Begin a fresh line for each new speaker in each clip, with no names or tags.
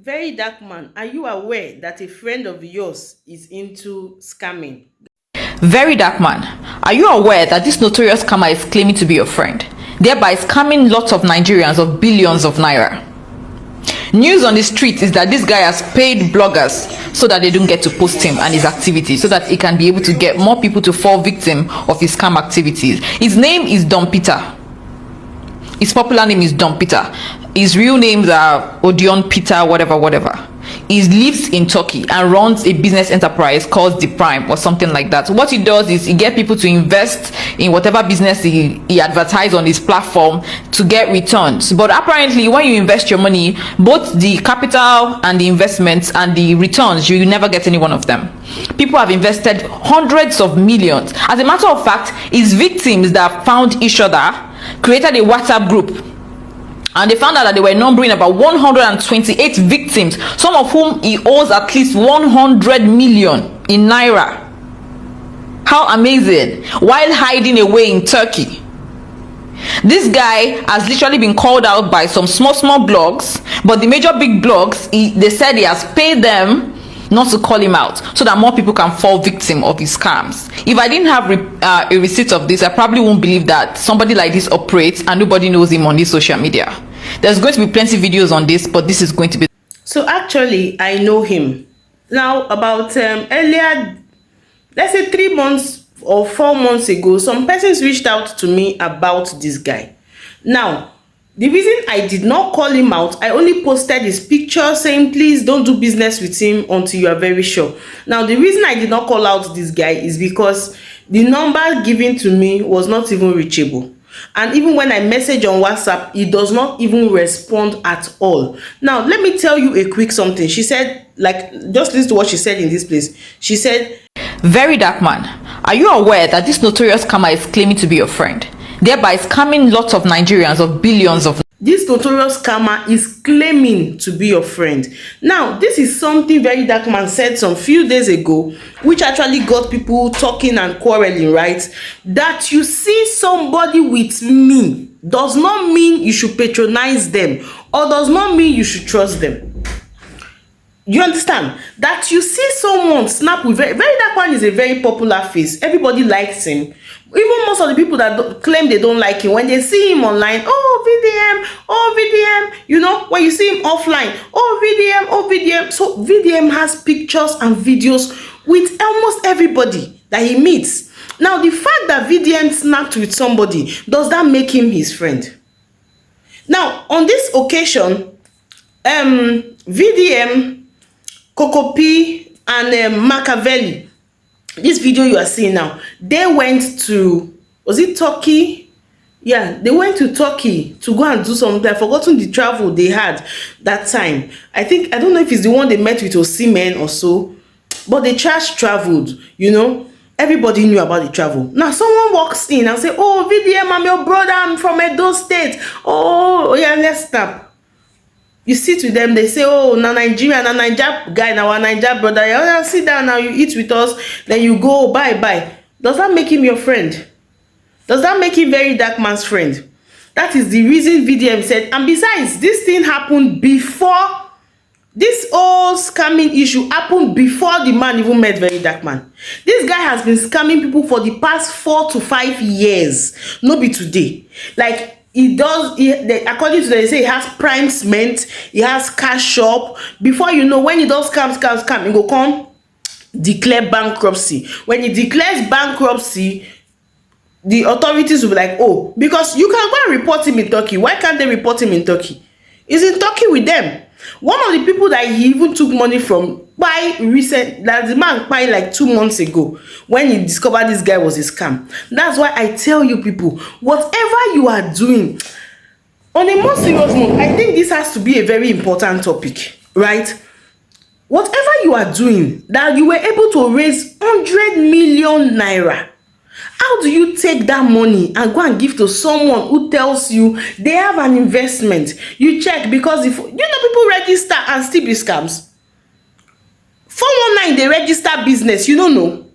Verydarkman, are you aware that a friend of yours is into scamming?
Very dark man, are you aware that this notorious scammer is claiming to be your friend, thereby scamming lots of Nigerians of billions of naira? News on the street is that this guy has paid bloggers so that they don't get to post him and his activities, so that he can be able to get more people to fall victim of his scam activities. His name is Don Peter. His popular name is Don Peter. His real names are Odion Peter, whatever. He lives in Turkey and runs a business enterprise called The Prime or something like that. So what he does is he gets people to invest in whatever business he advertises on his platform to get returns. But apparently, when you invest your money, both the capital and the investments and the returns, you never get any one of them. People have invested hundreds of millions. As a matter of fact, his victims that found each other created a WhatsApp group, and they found out that they were numbering about 128 victims, some of whom he owes at least 100 million in naira. How amazing! While hiding away in Turkey. This guy has literally been called out by some small blogs, but the major big blogs, they said he has paid them not to call him out, so that more people can fall victim of his scams. If I didn't have a receipt of this, I probably won't believe that somebody like this operates and nobody knows him on this social media. There's going to be plenty of videos on this, but this is going to be...
So actually, I know him. Now, about earlier, let's say 3 months or 4 months ago, some persons reached out to me about this guy. Now, the reason I did not call him out, I only posted his picture saying, please don't do business with him until you are very sure. Now, the reason I did not call out this guy is because the number given to me was not even reachable. And even when I message on WhatsApp, he does not even respond at all. Now, let me tell you a quick something. She said, like, just listen to what she said in this place. She said,
Very dark man, are you aware that this notorious scammer is claiming to be your friend, thereby scamming lots of Nigerians of billions of...
This notorious scammer is claiming to be your friend. Now, this is something Verydarkman said some few days ago, which actually got people talking and quarreling, right? That you see somebody with me does not mean you should patronize them, or does not mean you should trust them. You understand? That you see someone snap with Verydarkman is a very popular face. Everybody likes him. Even most of the people that claim they don't like him, when they see him online, oh VDM, you know, when you see him offline, oh VDM. So VDM has pictures and videos with almost everybody that he meets. Now, the fact that VDM snapped with somebody, does that make him his friend? Now, on this occasion, VDM, Kokopi, and Machiavelli, this video you are seeing now, they went to, was it Turkey? Yeah, they went to Turkey to go and do something. I've forgotten the travel they had that time. I don't know if it's the one they met with Osimhen or so, but they traveled, you know. Everybody knew about the travel. Now someone walks in and say, oh VDM, I'm your brother, I'm from Edo State. Oh yeah, let's stop. You sit with them, they say, oh, na Nigeria, na Naija guy, na our Naija brother. You sit down now, you eat with us, then you go, bye. Does that make him your friend? Does that make him Verydarkman's friend? That is the reason VDM said. And besides, this thing happened before, this whole scamming issue happened before the man even met Verydarkman. This guy has been scamming people for the past 4 to 5 years. No be today. Like, according to them, they say he has prime cement, he has cash shop. Before you know, when he does scam, he go come declare bankruptcy. When he declares bankruptcy, the authorities will be like, oh, because you can go and report him in Turkey. Why can't they report him in Turkey? He's in Turkey with them. One of the people that he even took money from that the man buy like 2 months ago, when he discovered this guy was a scam. That's why I tell you people, whatever you are doing, on a more serious note, I think this has to be a very important topic, right? Whatever you are doing, that you were able to raise 100 million naira, how do you take that money and go and give to someone who tells you they have an investment? You check, because if you know, people register and still be scams. 419, they register business, you don't know.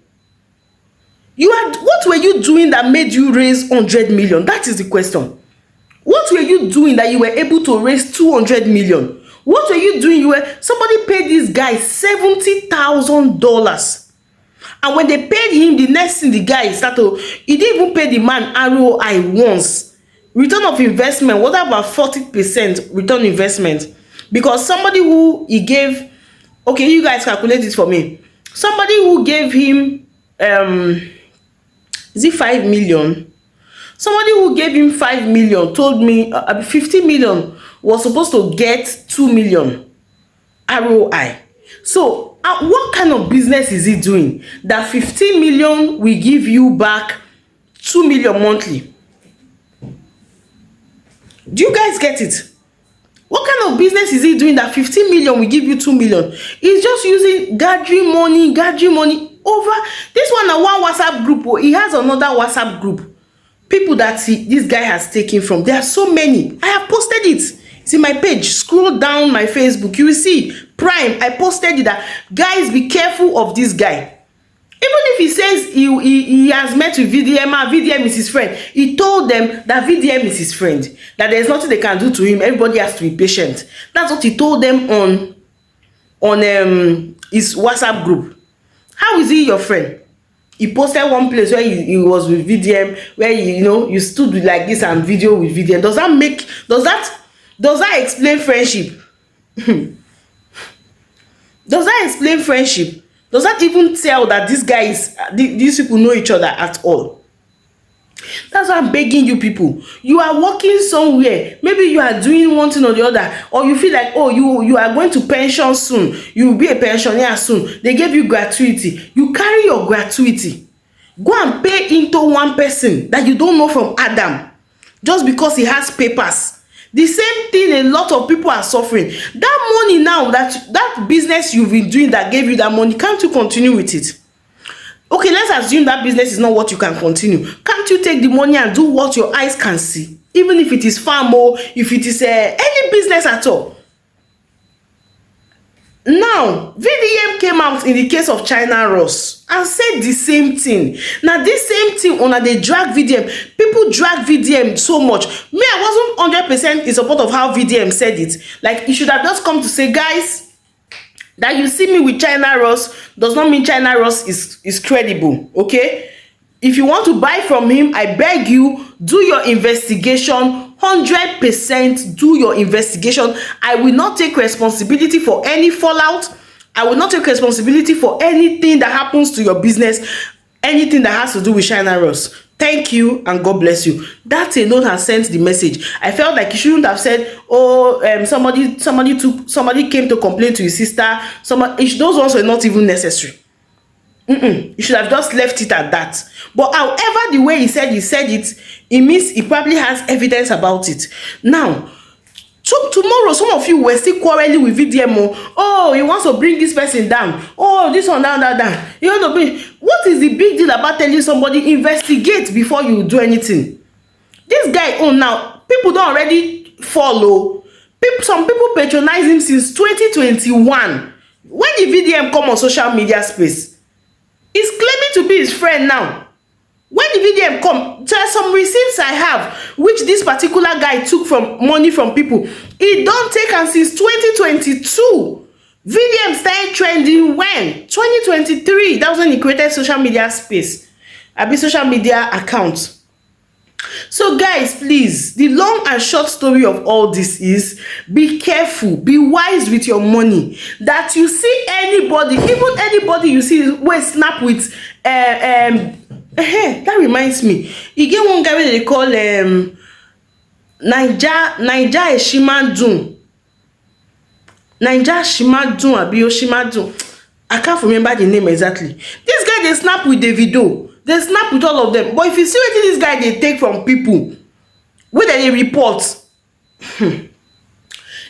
What were you doing that made you raise 100 million? That is the question. What were you doing that you were able to raise 200 million? What were you doing? Somebody paid this guy $70,000. And when they paid him, the next thing the guy started, he didn't even pay the man ROI once. Return of investment, what about 40% return investment? Because somebody who he gave, okay, you guys calculate it for me. Somebody who gave him, is it 5 million? Somebody who gave him 5 million told me 50 million was supposed to get 2 million ROI. So what kind of business is he doing that 15 million will give you back 2 million monthly? Do you guys get it? What kind of business is he doing that 15 million will give you 2 million? He's just using gathering money over. This one, one WhatsApp group. He has another WhatsApp group. People that this guy has taken from. There are so many. I have posted it. It's in my page. Scroll down my Facebook. You will see. Prime. I posted it that, guys, be careful of this guy. Even if he says he has met with VDM, VDM is his friend, he told them that VDM is his friend, that there's nothing they can do to him, everybody has to be patient. That's what he told them on his WhatsApp group. How is he your friend? He posted one place where he was with VDM, where you stood with like this and video with VDM. Does that explain friendship? Does that explain friendship? Does that even tell that these people know each other at all? That's why I'm begging you people. You are working somewhere. Maybe you are doing one thing or the other, or you feel like, oh, you are going to pension soon. You will be a pensioner soon. They gave you gratuity. You carry your gratuity. Go and pay into one person that you don't know from Adam, just because he has papers. The same thing a lot of people are suffering. That money now, that business you've been doing that gave you that money, can't you continue with it? Okay, let's assume that business is not what you can continue. Can't you take the money and do what your eyes can see? Even if it is farm or if it is any business at all. Now, VDM came out in the case of China Ross and said the same thing. Now, this same thing, they drag VDM. People drag VDM so much. Me, I wasn't 100% in support of how VDM said it. Like, you should have just come to say, guys, that you see me with China Ross does not mean China Ross is credible, okay? If you want to buy from him, I beg you, do your investigation. 100% do your investigation. I will not take responsibility for any fallout. I will not take responsibility for anything that happens to your business, anything that has to do with China Ross. Thank you and God bless you. That alone has sent the message. I felt like you shouldn't have said, oh, somebody came to complain to his sister. Those ones were not even necessary. You should have just left it at that. But however, the way he said it, it means he probably has evidence about it. Now, tomorrow, some of you were still quarreling with VDM. Oh, he wants to bring this person down. Oh, this one down. You want to bring. What is the big deal about telling somebody investigate before you do anything? This guy, now people don't already follow. Some people patronize him since 2021. When the VDM come on social media space, he's claiming to be his friend now. When the VDM come, there are some receipts I have, which this particular guy took from money from people. He don't take am since 2022. VDM started trending when? 2023. That was when he created social media space. Social media account. So guys, please, the long and short story of all this is, be careful, be wise with your money. That you see anybody, even anybody you see wey snap with that reminds me, you get one guy wey they call Naija Shimadun. Naija Shimadun abi Shimadun. I can't remember the name exactly. This guy, they snap with Davido. They snap with all of them. But if you see what this guy they take from people, where they report. If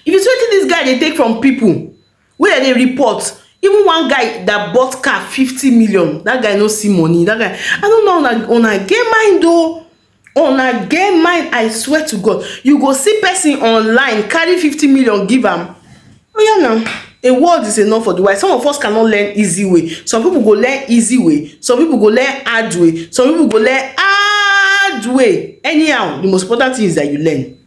you see what this guy they take from people, where they report. Even one guy that bought car 50 million, that guy no see money. That guy, I don't know on a get mind though. On a get mind, I swear to God, you go see person online carry 50 million, give am. Oh yeah, now a word is enough for the wise. Some of us cannot learn easy way. Some people go learn easy way. Some people go learn hard way. Some people go learn hard way. Anyhow, the most important thing is that you learn.